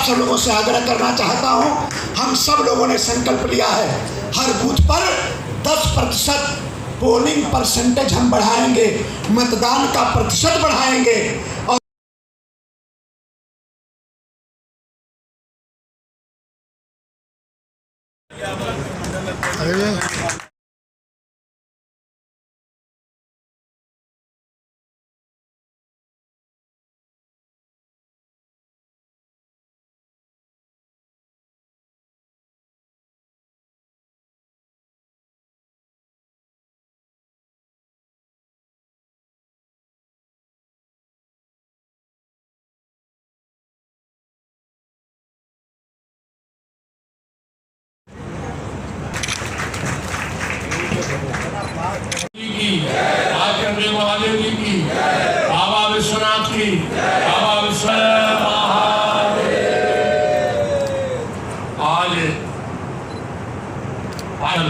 सब लोगों से आग्रह करना चाहता हूं, हम सब लोगों ने संकल्प लिया है हर बूथ पर 10% पोलिंग परसेंटेज हम बढ़ाएंगे, मतदान का प्रतिशत बढ़ाएंगे। और महादेव जी की, बाबा विश्वनाथ की, बाबा विश्वनाथ महादेव। आज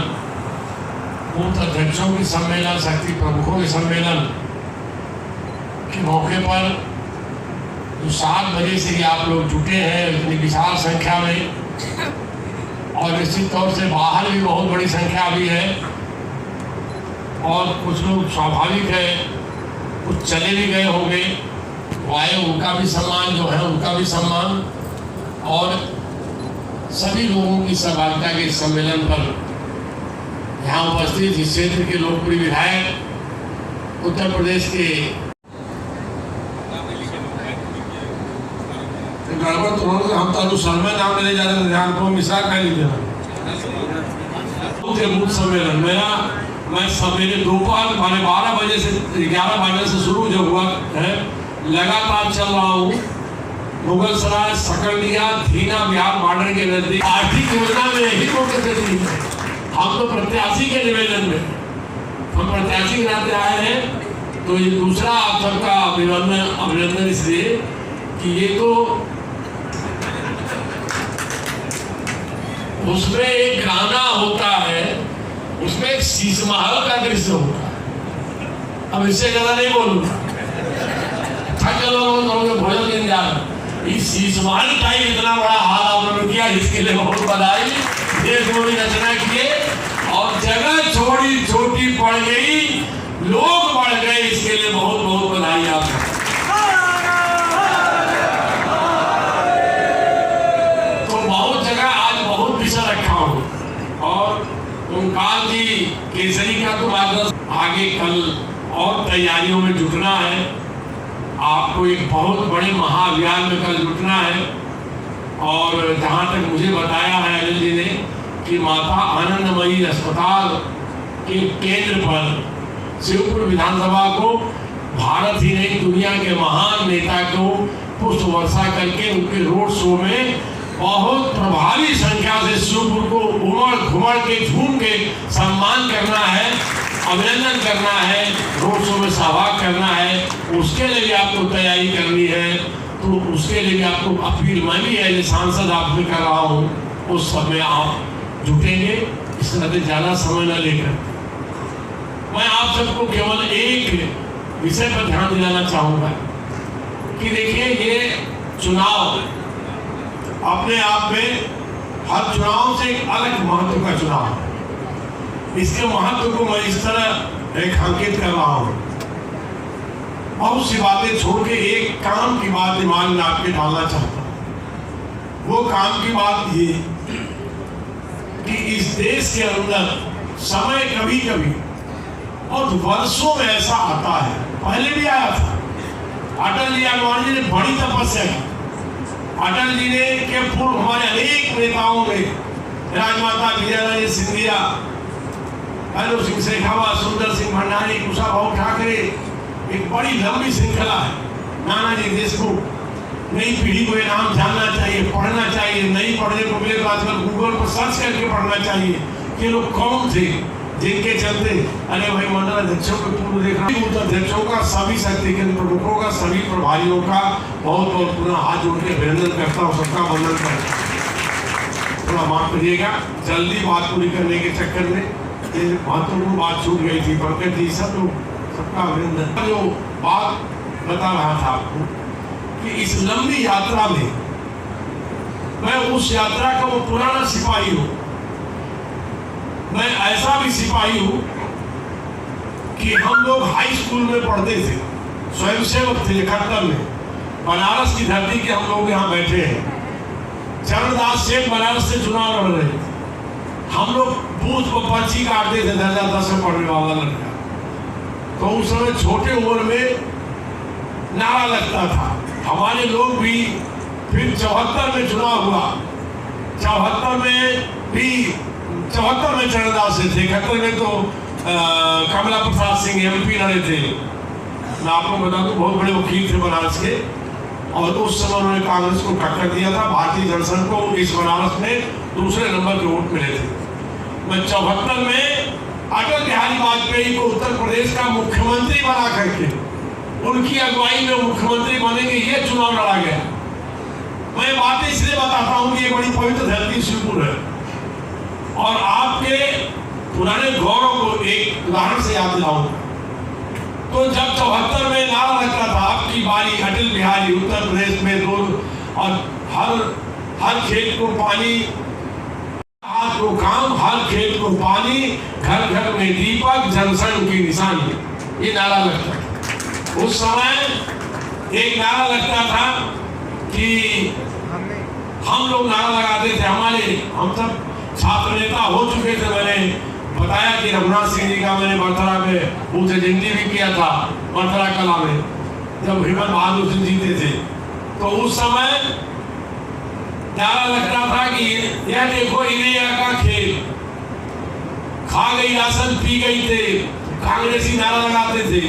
बूथ अध्यक्षों की सम्मेलन, शक्ति प्रमुखों के सम्मेलन के मौके पर जो 7 बजे से आप लोग जुटे हैं इतनी विशाल संख्या में, और निश्चित तौर से बाहर भी बहुत बड़ी संख्या भी है, और कुछ लोग स्वाभाविक है कुछ चले भी गए होंगे, वाय उनका भी सम्मान जो है उनका भी सम्मान, और सभी लोगों की सहभागिता के सम्मेलन पर यहाँ उपस्थित इस क्षेत्र के लोकप्रिय विधायक उत्तर प्रदेश के गड़बड़ तो हम तो शर्मा नाम लेने जा रहे थे, ध्यान को मिश्रा कह लीजिए बूथ सम्मेलन मेरा, मैं सवेरे दोपहर 12 बजे से 11 बजे से शुरू जो हुआ है लगातार चल रहा हूँ। मुगलसराय, सकरनिया, धीना बिहार बॉर्डर के नजदीक आर्थिक योजना में यही मौके से दी है। हम तो प्रत्याशी के निवेदन में, हम प्रत्याशी के नाते आए हैं, तो ये दूसरा आप सबका अभिनंदन इसलिए कि ये तो उसमें एक गाना होता है, उसमें एक शीश महल का दृश्य होता है। अब इससे ज्यादा नहीं बोलूंगा, थक लोग भोजन देने जा रहे। इस शीश महल का ही इतना बड़ा हाल आप लोगों ने किया, इसके लिए बहुत बधाई। देश में भी रचना किए और जगह छोड़ी छोटी पड़ गई, लोग बढ़ गए, इसके लिए बहुत बहुत बधाई आपको। तो बहुत जगह आज बहुत विषय रखा हूँ, और ओंकार जी केसरी का तो मार्गदर्शन आगे कल और तैयारियों में जुटना है। आपको एक बहुत बड़े महाअभियान में कल जुटना है, और जहाँ तक मुझे बताया है अनिल जी ने कि माता आनंदमयी अस्पताल के केंद्र पर शिवपुर विधानसभा को भारत ही नहीं दुनिया के महान नेता को पुष्प वर्षा करके उनके रोड शो में बहुत प्रभावी संख्या से शिवपुर को उमड़ घुमड़ के झूम के सम्मान करना है, अभिनंदन करना है, रोड शो में सहभाग करना है। उसके लिए भी आपको तैयारी करनी है, तो उसके लिए भी आपको अपील मैं भी एज सांसद आपसे कर रहा हूँ, उस सब में आप जुटेंगे। इस तरह ज़्यादा समय न लेकर मैं आप सबको केवल एक विषय पर ध्यान दिलाना चाहूँगा कि देखिए ये चुनाव अपने आप में हर चुनाव से एक अलग महत्व का चुनाव है। इसके महत्व को मैं इस तरह रेखांकित कर रहा हूँ। बहुत सी बातें छोड़ के एक काम की बात दिमाग में आपके डालना चाहता हूँ। वो काम की बात ये कि इस देश के अंदर समय कभी कभी और वर्षों में ऐसा आता है, पहले भी आया था। अटल जी आडवाणी जी ने बड़ी तपस्या की। अटल जी ने के पूर्व हमारे अनेक नेताओं में राजमाता विजयाराजे सिंधिया, भैरव सिंह शेखावत, सुंदर सिंह भंडारी, कुशाभाऊ ठाकरे, एक बड़ी लंबी श्रृंखला है। नानाजी देशमुख, नई पीढ़ी को ये नाम जानना चाहिए, पढ़ना चाहिए। नहीं पढ़ने को मिले तो आजकल गूगल पर सर्च करके पढ़ना चाहिए कि लोग कौन थे जिनके चलते अरे भाई मंडल अध्यक्षों को पूर्व देख रहा हूँ, अध्यक्षों का, सभी शक्ति केंद्र प्रमुखों का, सभी प्रभारियों का बहुत बहुत पुनः हाथ जोड़ के अभिनंदन करता हूँ, सबका वंदन करता। थोड़ा माफ करिएगा, जल्दी बात पूरी करने के चक्कर में ये महत्वपूर्ण बात छूट गई थी। पंकज जी सब लोग, सबका अभिनंदन। जो बात बता रहा था आपको कि इस लंबी यात्रा में मैं उस यात्रा का वो पुराना सिपाही हूं। मैं ऐसा भी सिपाही हूं कि हम लोग हाई स्कूल में पढ़ते थे, स्वयंसेवक थे 71 में, बनारस की धरती के हम लोग यहाँ बैठे हैं। चरणदास सेठ बनारस से चुनाव लड़ रहे थे, हम लोग बूथ पर पर्ची काटते थे, दर्जा 10 में पढ़ने वाला लड़का। तो उस समय छोटे उम्र में नारा लगता था, हमारे लोग भी। फिर 74 में चुनाव हुआ, 74 में चरणदास से थे, 71 में तो कमला प्रसाद सिंह MP लड़े थे। मैं आपको बता दूं बहुत बड़े वकील थे बनारस के, और उस समय उन्होंने कांग्रेस को टक्कर दिया था। भारतीय जनसंघ को इस बनारस में दूसरे नंबर के वोट मिले थे। मैं 74 में अटल बिहारी वाजपेयी को उत्तर प्रदेश का मुख्यमंत्री बना करके उनकी अगुवाई में मुख्यमंत्री बनेंगे, ये चुनाव लड़ा गया। मैं बातें इसलिए बताता हूं कि ये बड़ी पवित्र धरती शिवपुर है, और आपके पुराने गौरव को एक उदाहरण से याद दिलाऊंगा। तो जब 74 में नारा लगता था, आपकी बारी अटल बिहारी, उत्तर प्रदेश में दो, और हर खेत को पानी, हाथ को काम, हर खेत को पानी, घर घर में दीपक, जनसंघ की निशानी, ये नारा लगता था। उस समय एक नारा लगता था कि हम लोग नारा लगाते थे, हम सब छात्र नेता हो चुके थे। मैंने बताया कि रघुनाथ सिंह जी का मैंने मथुरा में बूथ एजेंटी भी किया था, मथुरा कला में, जब हिम्मत बहादुर सिंह जीते थे। तो उस समय नारा लगता था कि यह देखो इनेया का खेल, खा गई राशन पी गई थे। कांग्रेसी नारा लगाते थे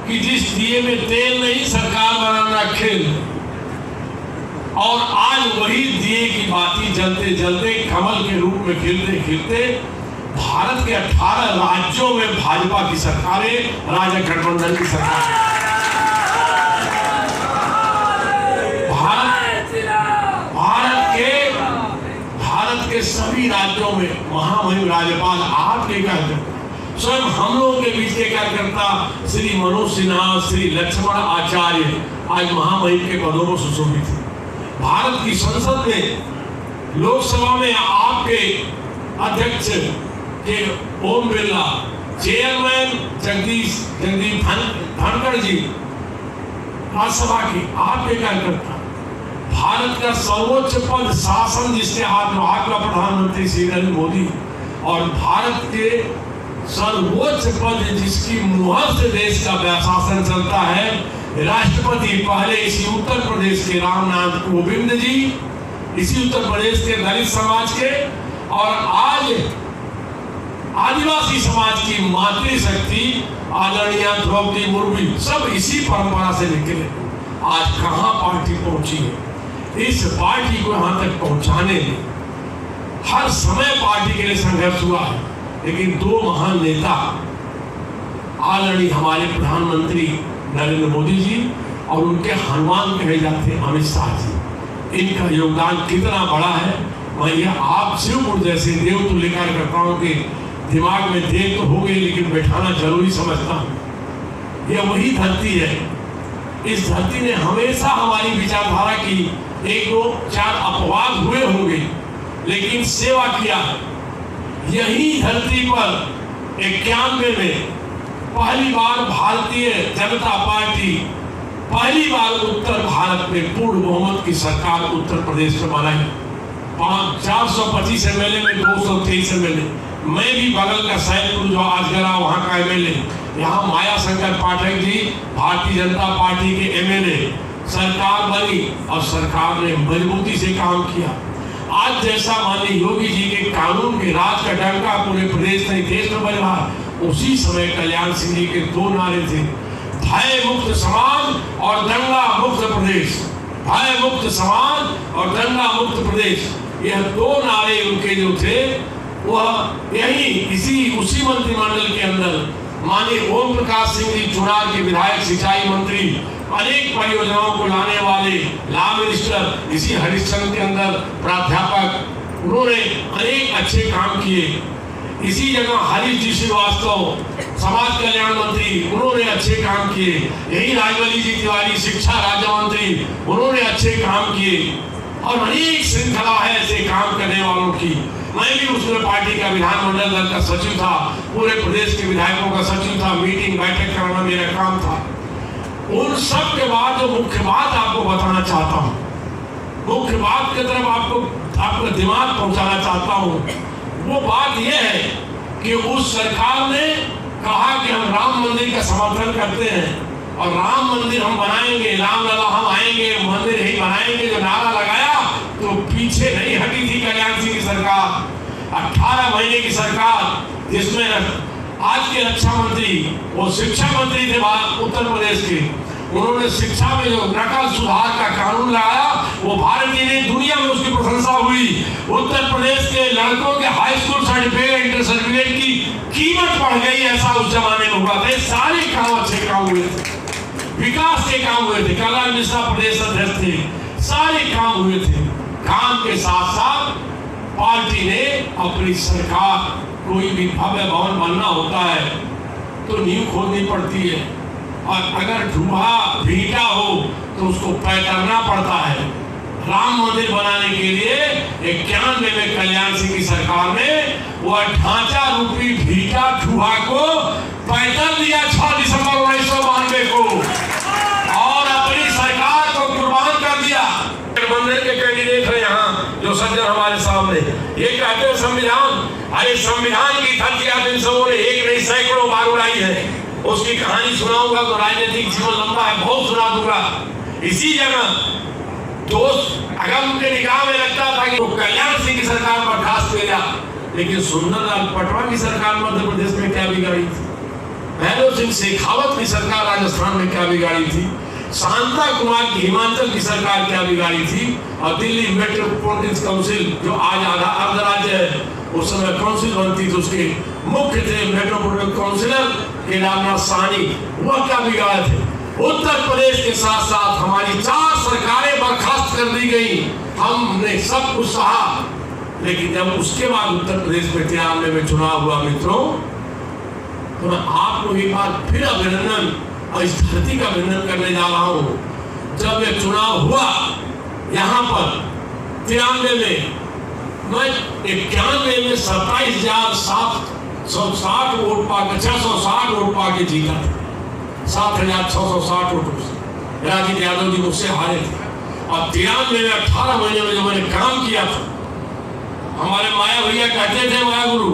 कि जिस दिए में तेल नहीं, सरकार बनाना खेल। और आज वही दिए की बाती जलते जलते कमल के रूप में खिलते खिलते भारत के 18 राज्यों में भाजपा की सरकारें, राजग गठबंधन की सरकार, भारत के सभी राज्यों में महामहिम राज्यपाल आपके कार्यकर्ता, स्वयं हम लोगों के बीच के कार्यकर्ता श्री मनोज सिन्हा, श्री लक्ष्मण आचार्य आज महामहिम के पदों पर सुशोभित है। भारत की संसद में, लोकसभा में आपके अध्यक्ष के ओम बिरला, चेयरमैन जगदीप धनखड़ जी, राज्यसभा की आपके कार्यकर्ता, भारत का सर्वोच्च पद शासन जिसके हाथ में, आपका प्रधानमंत्री श्री नरेंद्र मोदी, और भारत के सर्वोच्च पद जिसकी मुहर से देश का शासन चलता है, राष्ट्रपति पहले इसी उत्तर प्रदेश के रामनाथ कोविंद जी, इसी उत्तर प्रदेश के दलित समाज के, और आज आदिवासी समाज की मातृशक्ति आदरणीय द्रौपदी मुर्मू, सब इसी परंपरा से निकले। आज कहां पार्टी पहुंची है, इस पार्टी को यहां तक पहुंचाने में हर समय पार्टी के लिए संघर्ष हुआ है। लेकिन दो महान नेता आदरणीय हमारे प्रधानमंत्री नरेंद्र मोदी जी और उनके हनुमान कहे जाते अमित शाह जी, इनका योगदान कितना बड़ा है, मैं ये आप शिवपुर जैसे देवतुल्य कार्यकर्ताओं के दिमाग में देर तो हो गई, लेकिन बैठाना जरूरी समझता हूँ। यह वही धरती है, इस धरती ने हमेशा हमारी विचारधारा की, एक दो चार अपवाद हुए होंगे, लेकिन सेवा किया है। यही धरती पर 91 में पहली बार भारतीय जनता पार्टी पहली बार उत्तर भारत में पूर्ण बहुमत की सरकार उत्तर प्रदेश में बनाई। 425 MLA में 223 MLA, मैं भी बगल का सैदपुर जो आज गया वहां का MLA, यहाँ माया शंकर पाठक जी भारतीय जनता पार्टी के MLA, सरकार बनी और सरकार ने मजबूती से काम किया। आज जैसा माननीय योगी जी के कानून के राज का डंका पूरे प्रदेश नहीं देश में बज रहा, उसी समय कल्याण सिंह जी के दो नारे थे, भय मुक्त समाज और दंगा मुक्त प्रदेश। भय मुक्त समाज और दंगा मुक्त प्रदेश, यह दो नारे उनके जो थे, वह यही उसी मंत्रिमंडल के अंदर माननीय ओम प्रकाश सिंह जी चुनार के विधायक, सिंचाई मंत्री, अनेक परियोजनाओं को लाने वाले लॉ मिनिस्टर, इसी हरिश्चंद्र के अंदर प्राध्यापक, उन्होंने अनेक अच्छे काम किए। इसी जगह हरीश जी श्रीवास्तव समाज कल्याण मंत्री, उन्होंने अच्छे काम किए। यही राजवली जी तिवारी शिक्षा राज्य मंत्री, उन्होंने अच्छे काम किए। और अनेक श्रृंखला है ऐसे काम करने वालों की। मैं भी उसमें पार्टी का विधानमंडल दल का सचिव था, पूरे प्रदेश के विधायकों का सचिव था, मीटिंग बैठक कराना मेरा काम था। उन सब के बाद जो मुख्य बात आपको बताना चाहता हूँ, मुख्य बात की तरफ आपका दिमाग पहुंचाना चाहता हूँ, वो बात यह है कि उस सरकार ने कहा कि हम राम मंदिर का समर्थन करते हैं और राम मंदिर हम बनाएंगे, राम लला हम आएंगे, मंदिर ही बनाएंगे, जो नारा लगाया तो पीछे नहीं हटी थी कल्याण सिंह की सरकार। 18 महीने की सरकार जिसमें आज के रक्षा मंत्री वो शिक्षा मंत्री थे उत्तर प्रदेश के, उन्होंने शिक्षा में जो नकल सुधार का कानून लाया वो भारतीय नहीं दुनिया में उसकी प्रशंसा हुई। उत्तर प्रदेश के लड़कों के high school certificate, inter certificate की कीमत बढ़ गई, ऐसा उस जमाने में हुआ था। सारे काम अच्छे काम हुए थे, विकास के काम हुए थे, कल्याण मिश्रा प्रदेश अध्यक्ष थे, सारे काम हुए थे। काम के साथ साथ पार्टी ने अपनी सरकार, कोई भी भव्य भवन बनना होता है तो नींव खोदनी पड़ती है, और अगर ढूंढा भीटा हो तो उसको पैतरना पड़ता है। राम मंदिर बनाने के लिए 91 में कल्याण सिंह की सरकार ने वह ढांचा रूपी भीटा ठुहा को पैतर दिया 6 दिसंबर 1992 को, और अपनी सरकार को कुर्बान कर दिया। गठबंधन के कैंडिडेट है यहाँ जो सज्जन हमारे सामने, ये कहते हैं संविधान, अरे संविधान की धज्जियां इन सबों ने एक नहीं सैकड़ों बार उड़ाई है। उसकी कहानी सुनाऊंगा तो राजनीतिक जीवन लंबा है, बहुत सुना दूंगा। इसी जगह दोस्त अगर उनके निगाह में लगता था कि वो कल्याण सिंह की सरकार बर्खास्त किया, लेकिन सुंदरलाल पटवा की सरकार मध्य प्रदेश में क्या बिगाड़ी थी, भैरव सिंह शेखावत की सरकार राजस्थान में क्या बिगाड़ी थी, शांता कुमार की हिमाचल की सरकार क्या बिगाड़ी थी, और दिल्ली मेट्रोपॉलिटन काउंसिल जो आज अर्ध राज्य है, उस समय काउंसिल बनती थी, उसके मुख्य थे मेट्रोपॉलिटन काउंसिलर केदारनाथ साहनी, वह क्या बिगाड़े थे। उत्तर प्रदेश के साथ साथ हमारी 4 सरकारें बर्खास्त कर दी गई, हमने सब कुछ सहा। लेकिन जब उसके बाद उत्तर प्रदेश में 93 में चुनाव हुआ मित्रों, तो मैं आपको एक बार फिर अभिनंदन और इस धरती का अभिनंदन करने जा रहा हूँ। जब ये चुनाव हुआ यहाँ पर 93 में, मैं 91 में 27,760 वोट पाकर 660 वोट पाके जीता था, 7,660 वोट से राजीव यादव जी मुझसे हारे थे। और 93 में 18 महीने में जो मैंने काम किया था, हमारे माया भैया कहते थे, माया गुरु,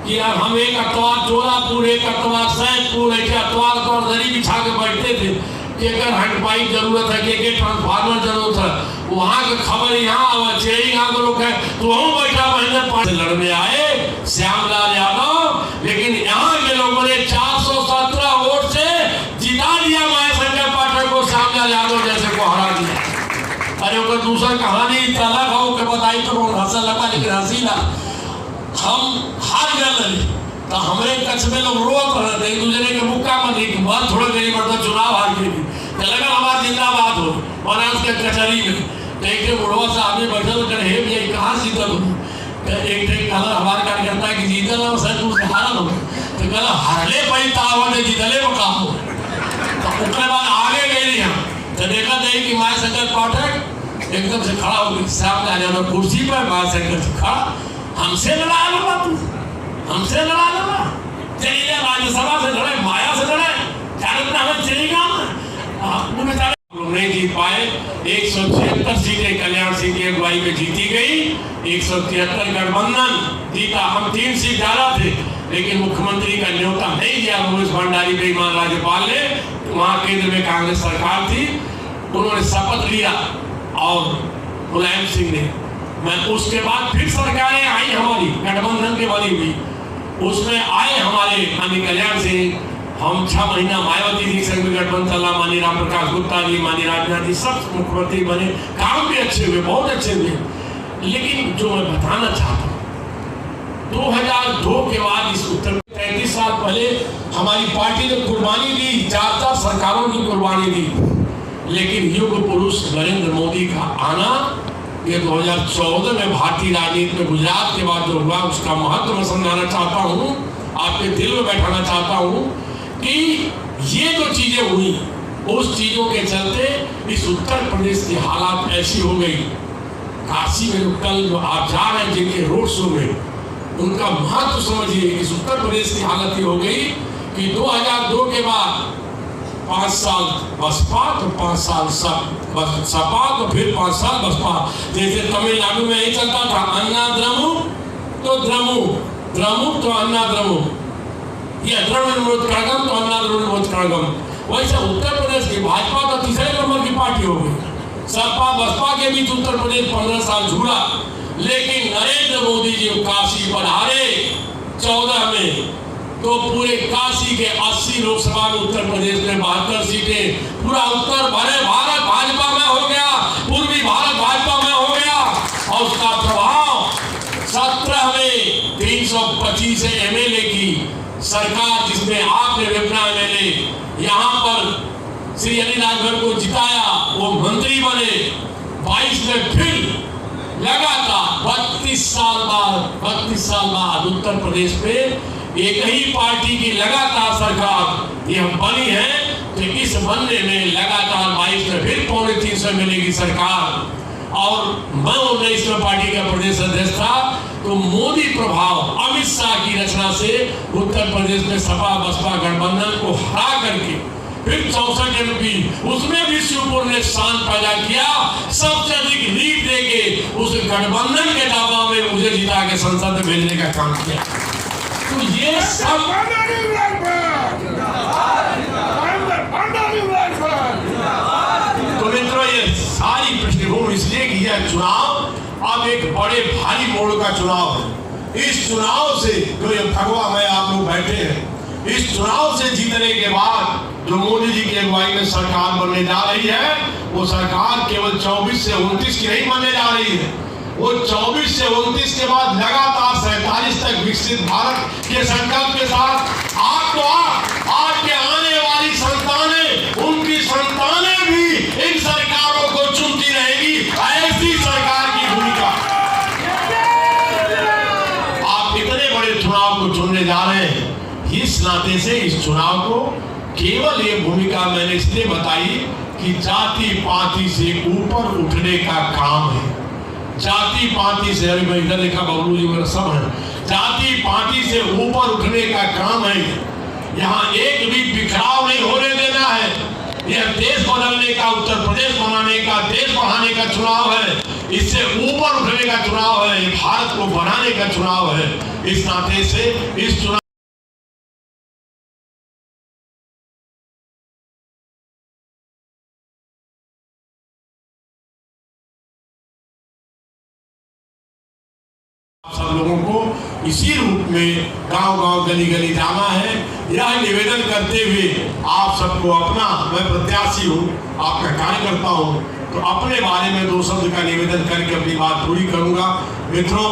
कि यार हम एक अतवार चोलापुर, एक अतवार सैदपुर, एक अतवार को दरी बिछा के बैठते थे कि अगर हैंडपाइप जरूरत है, कि ट्रांसफार्मर जरूरत है, वहाँ की खबर यहाँ चेरिंगा को लोग है, तो वहाँ बैठा महीने 5 लड़ने आए श्यामलाल यादव, लेकिन यहाँ के लोगों ने 417 वोट से जिता दिया माया शंकर पाठक को, श्यामलाल यादव जैसे को हरा दिया। अरे वो दूसरा कहानी अलग हो के बताई तो हंसा लगा, लेकिन हंसी ना, हम हार गए तो हमारे कच्छ में लोग रोक रहे थे, एक दूसरे के मुक्का मत बात थोड़ा देरी बढ़ता चुनाव हार गई तो लगा हमारा जिंदाबाद हो बनारस के कचहरी में। तो एक बुढ़वा साहब में बैठे तो कहे भैया कहाँ जीतल हो, एक हमारे कार्यकर्ता की जीतल हो सर तुमसे हारल हो, तो कहला हारले पाई तावत जीतले में काम हो। तो उसके बाद आगे गए हम तो देखा जाए कि माया शंकर पाठक एकदम से खड़ा हो गई, सामने आ जाना कुर्सी पर, माया शंकर से खड़ा, हमसे लड़ा लगा, तू हमसे लड़ा लगा, चलिए राज्यसभा से लड़े, माया से लड़े, क्या हमें चलेगा लोग नहीं जीत पाए। 176 सीटें कल्याण सिंह की अगुवाई में जीती गई, 173 गठबंधन जीता। हम 3 सीट ज्यादा थे, लेकिन मुख्यमंत्री का न्योता नहीं दिया मनोज भंडारी बेईमान राज्यपाल ने। वहां केंद्र में कांग्रेस सरकार थी, उन्होंने शपथ लिया और मुलायम सिंह ने, मैं उसके बाद फिर सरकारें आई हमारी गठबंधन के बनी हुई, उसमें आए हमारे माननीय कल्याण सिंह, हम 6 महीना मायावती जी संग गठबंधन चला, माननीय राम प्रकाश गुप्ता जी, माननीय राजनाथ जी, सब मुख्यमंत्री बने, काम भी अच्छे हुए, बहुत अच्छे हुए। लेकिन जो मैं बताना चाहता हूँ, 2002 के बाद इस उत्तर 33 साल पहले हमारी पार्टी ने कुर्बानी दी, 4 सरकारों की कुर्बानी दी, लेकिन युग पुरुष नरेंद्र मोदी का आना, ये 2014 में भारतीय राजनीति में गुजरात के बाद जो हुआ उसका महत्व मैं समझाना चाहता हूँ, आपके दिल में बैठाना चाहता हूँ कि ये जो चीजें हुई, उस चीजों के चलते इस उत्तर प्रदेश की हालात ऐसी हो गई काशी में कल जो आप जा रहे हैं जिनके रोड शो में, उनका महत्व समझिए। इस उत्तर प्रदेश की हालत ये हो गई कि 2002 के बाद 5 साल बसपा तो 5 साल सपा तो फिर 5 साल बसपा। जैसे तमिलनाडु में यही चलता था, अन्ना द्रमु तो द्रमु, द्रमु तो अन्ना द्रमु, या द्रविड़ कड़गम तो अन्ना द्रविड़ कड़गम। वैसे उत्तर प्रदेश की भाजपा तो तीसरे नंबर की पार्टी हो गई। सपा बसपा के बीच उत्तर प्रदेश 15 साल झूला, लेकिन नरेंद्र मोदी जी काशी पधारे 14 में, तो पूरे काशी के 80 लोकसभा में उत्तर प्रदेश में 72 सीटें, पूरा उत्तर भरे भारत भाजपा में हो गया, पूर्वी भारत भाजपा में हो गया। और उसका प्रभाव 17 में 325 एमएलए की सरकार, जिसमें आपने विपना एमएलए यहाँ पर श्री अनिल राजभर को जिताया, वो मंत्री बने। 22 में फिर लगातार 32 साल बाद उत्तर प्रदेश में एक ही पार्टी की लगातार सरकार ये बनी है। तो इस बनने में लगातार 22 में फिर 350 मिलेगी सरकार। और मैं 19 में पार्टी का प्रदेश अध्यक्ष था, तो मोदी प्रभाव अमित शाह की रचना से उत्तर प्रदेश में सपा बसपा गठबंधन को हरा करके फिर 64 एमपी, उसमें भी शिवपुर ने शान पैदा किया, सबसे अधिक लीड देके उस गठबंधन के दावा में मुझे जिता के संसद में भेजने का काम किया। तो ये सब तो मित्रों, ये सारी पृष्ठभूमि इसलिए कि यह चुनाव अब एक बड़े भारी मोड़ का चुनाव है। इस चुनाव से जो ये भगवा में आप लोग बैठे हैं, इस चुनाव से जीतने के बाद जो मोदी जी की अगुवाई में सरकार बनने जा रही है, वो सरकार केवल 24 से 29 की नहीं बनने जा रही है। वो 24 से 29 के बाद लगातार 47 तक विकसित भारत के संकल्प के साथ आपके आने वाली संतानें, उनकी संतानें भी इन सरकारों को चुनती रहेगी। ऐसी सरकार की भूमिका आप इतने बड़े चुनाव को चुनने जा रहे हैं। इस नाते से इस चुनाव को केवल ये भूमिका मैंने इसलिए बताई कि जाति पाति से ऊपर उठने का काम है। जाति पाति से, अभी मैं इधर देखा बबलू जी मेरा सब है, जाति पाति से ऊपर उठने का काम है। यहाँ एक भी बिखराव नहीं होने देना है। यह देश बदलने का, उत्तर प्रदेश बनाने का, देश बढ़ाने का चुनाव है। इससे ऊपर उठने का चुनाव है, भारत को बनाने का चुनाव है। इस नाते से इस चुनाव सब लोगों को इसी रूप में गांव-गांव गली-गली जाना है। यह निवेदन करते हुए आप सबको अपना, मैं प्रत्याशी हूँ, आपका कार्यकर्ता हूँ, तो अपने बारे में 2 शब्द का निवेदन करके अपनी बात पूरी करूंगा। मित्रों,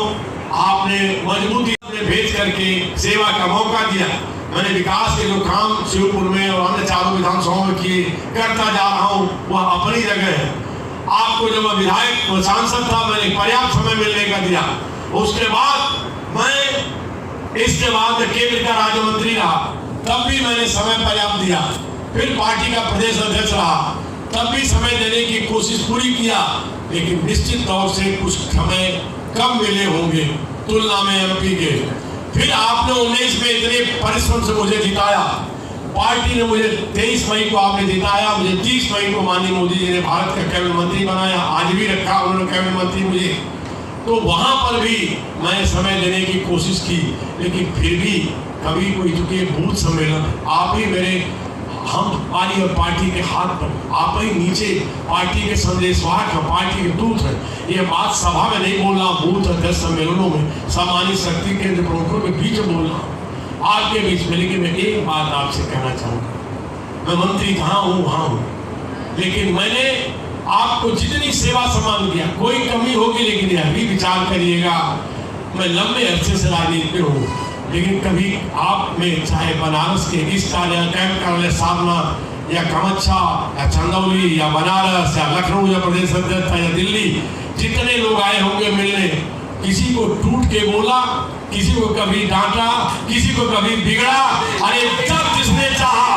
आपने मजबूती में भेज करके सेवा का मौका दिया। मैंने विकास के जो काम शिवपुर में और अन्य 4 विधानसभाओं में किए, करता जा रहा हूँ, वह अपनी जगह है। आपको जब मैं विधायक सांसद था, मैंने पर्याप्त समय मिलने का दिया। उसके बाद मैं इसके बाद केंद्र का राज्य मंत्री रहा, तब भी मैंने समय पर्याप्त दिया। फिर पार्टी का प्रदेश अध्यक्ष रहा, तब भी समय देने की कोशिश पूरी किया। लेकिन निश्चित तौर से कुछ समय कम मिले होंगे तुलना में एमपी के। फिर आपने 19 में इतने परिश्रम से मुझे जिताया। पार्टी ने मुझे 23 मई को आपने जिताया, मुझे 30 मई को माननीय मोदी जी ने भारत का कैबिनेट मंत्री बनाया। आज भी रखा उन्होंने कैबिनेट मंत्री मुझे, तो वहां पर भी मैंने समय देने की कोशिश की। लेकिन फिर भी कभी कोई, चूंकि बूथ सम्मेलन आप ही मेरे, हम हमारी और पार्टी के हाथ पर, आप ही नीचे पार्टी के संदेशवाहक हैं, पार्टी के दूत हैं। ये बात सभा में नहीं बोलना, बूथ अध्यक्ष सम्मेलनों में सम्मानित शक्ति केंद्र प्रमुखों के बीच में बोलना, आपके बीच में। लेकिन मैं एक बात आपसे कहना चाहूँगा, मैं मंत्री कहाँ हूँ वहाँ हूँ, लेकिन मैंने आपको जितनी सेवा सम्मान दिया, कोई कमी होगी, लेकिन यह भी विचार करिएगा, मैं लंबे अरसे से राजनीति में हूँ, लेकिन कभी आप में चाहे बनारस के इस कार्यालय, कैंप कार्यालय सारनाथ या कामाख्या या चंदौली या बनारस या लखनऊ या प्रदेश अध्यक्ष या दिल्ली, जितने लोग आए होंगे मिलने, किसी को टूट के बोला, किसी को कभी डांटा, किसी को कभी बिगड़ा। अरे जब जिसने चाहा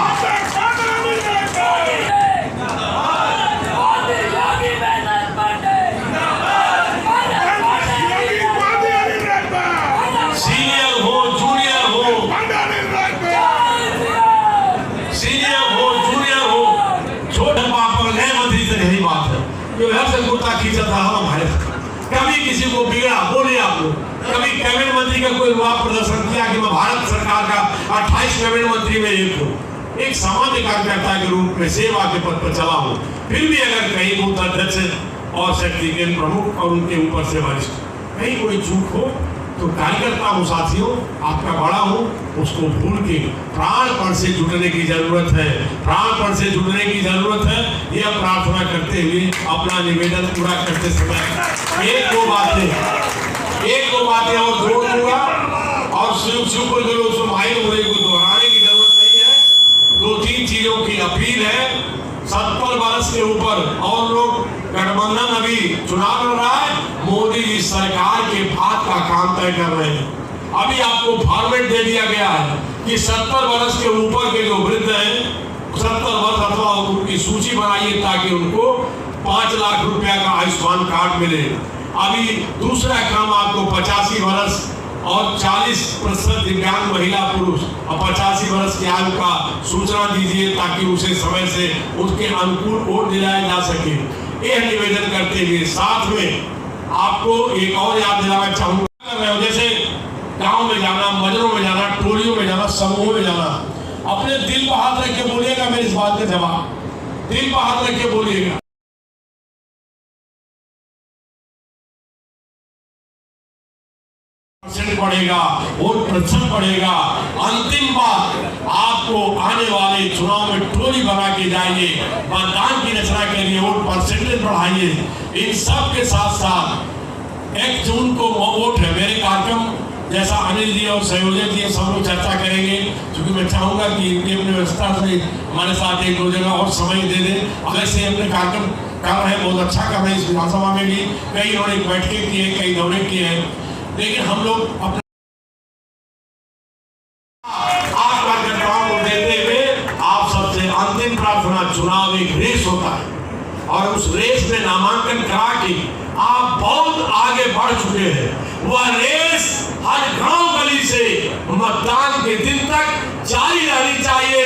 रहा हमारे साथ। कभी किसी को बिगड़ा बोले आप लोग, कभी कैबिनेट मंत्री का कोई हुआ प्रदर्शन किया कि मैं भारत सरकार का 28 कैबिनेट मंत्री में एक हूँ, एक सामान्य कार्यकर्ता के रूप में सेवा के पद पर चला हूँ। फिर भी अगर कहीं बूथ अध्यक्ष और शक्ति केंद्र प्रमुख और उनके ऊपर से वरिष्ठ कहीं कोई चूक हो तो कार्यकर्ता हूँ साथियों, आपका बड़ा हूँ, उसको भूल के प्राणपण से जुटने की जरूरत है, प्राणपण से जुटने की जरूरत है। यह प्रार्थना करते हुए अपना निवेदन पूरा करते समय एक दो बातें और जोड़ दूंगा और शिवपुर के लोग सुमाइल मुझे को दोहराने की जरूरत नहीं है। 2-3 चीजों की अपील है। 70 वर्ष के ऊपर और लोग गठबंधन अभी चुनाव लड़ रहा है, मोदी जी सरकार के बाद का काम तय कर रहे हैं। अभी आपको फॉर्मेट दे दिया गया है कि 70 वर्ष के ऊपर के जो वृद्ध हैं 70 वर्ष अथवा उनकी सूची बनाइए ताकि उनको 5 लाख रुपया का आयुष्मान कार्ड मिले। अभी दूसरा काम आपको 85 वर्ष और 40% दिव्यांग महिला पुरुष और 85 वर्ष की आयु का सूचना दीजिए ताकि उसे समय से उसके अनुकूल वोट दिलाया जा सके। यह निवेदन करते हुए साथ में आपको एक और याद दिलाना चाहूंगा, कर रहे हो जैसे गांव में जाना, मजरों में जाना, टोलियों में जाना, समूहों में जाना, अपने दिल पर हाथ रख के बोलिएगा मेरी इस बात का जवाब, दिल पर हाथ रख के बोलिएगा। बढ़ेगा, वोट प्रतिशत बढ़ेगा। अंतिम बात, आपको आने वाले चुनाव में टोली बना के जाइए, मतदान की रचना के लिए वोट परसेंटेज बढ़ाइए। इन सब के साथ साथ 1 जून को वोट है। मेरे कार्यक्रम जैसा अनिल जी और संयोजक जी सब लोग चर्चा करेंगे, क्योंकि मैं चाहूंगा कि इनकी अपनी व्यवस्था से हमारे साथ 1-2 जगह और समय दे दें। वैसे अपने कार्यक्रम कर रहे हैं, बहुत अच्छा कर रहे हैं। इस विधानसभा में भी कई इन्होंने बैठकें की है, कई दौरे किए हैं, लेकिन हम लोग अपने आपका गणतंत्र को देते हुए आप सबसे अंतिम प्रार्थना, चुनाव एक रेस होता है और उस रेस में नामांकन करा के आप बहुत आगे बढ़ चुके हैं। वह रेस हर गांव गली से मतदान के दिन तक जारी रहनी चाहिए।